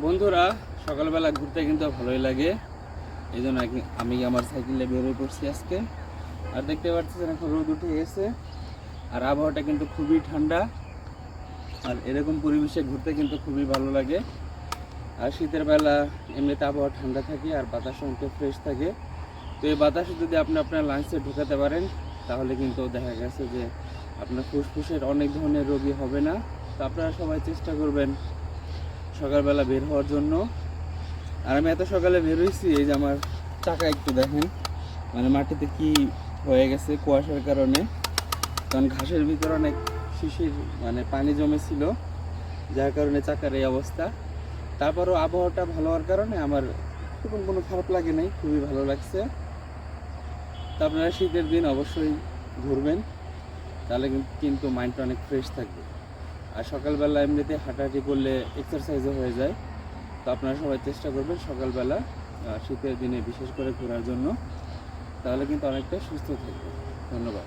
বন্ধুরা, সকালবেলা ঘুরতে কিন্তু ভালোই লাগে। এই জন্য আমি আমার সাইকেলে বেরোয় পড়ছি আজকে। আর দেখতে পাচ্ছেন এখন রোদ উঠে গেছে, আর আবহাওয়াটা কিন্তু খুবই ঠান্ডা। আর এরকম পরিবেশে ঘুরতে কিন্তু খুবই ভালো লাগে। আর শীতের বেলা এমনিতে আবহাওয়া ঠান্ডা থাকে আর বাতাস অনেক ফ্রেশ থাকে। তো এই বাতাসে যদি আপনি আপনার লাঞ্চে ঢুকাতে পারেন, তাহলে কিন্তু দেখা গেছে যে আপনার ফুসফুসের অনেক ধরনের রোগী হবে না। তো আপনারা সবাই চেষ্টা করবেন সকালবেলা বের হওয়ার জন্য। আর আমি এত সকালে বের হয়েছি, এই যে আমার চাকা একটু দেখেন, মানে মাটিতে কি হয়ে গেছে কুয়াশার কারণে। কারণ ঘাসের ভিতরে অনেক শিশির মানে পানি জমেছিল, যার কারণে চাকার এই অবস্থা। তারপরও আবহাওয়াটা ভালো হওয়ার কারণে আমার কোনো খারাপ লাগে নাই, খুবই ভালো লাগছে। তো আপনারা শীতের দিন অবশ্যই ঘুরবেন, তাহলে কিন্তু মাইন্ডটা অনেক ফ্রেশ থাকবে। আর সকালবেলা এমনিতে হাঁটাহাঁটি করলে এক্সারসাইজও হয়ে যায়। তো আপনারা সবাই চেষ্টা করবেন সকালবেলা শীতের দিনে বিশেষ করে ঘোরার জন্য, তাহলে কিন্তু অনেকটা সুস্থ থাকবে। ধন্যবাদ।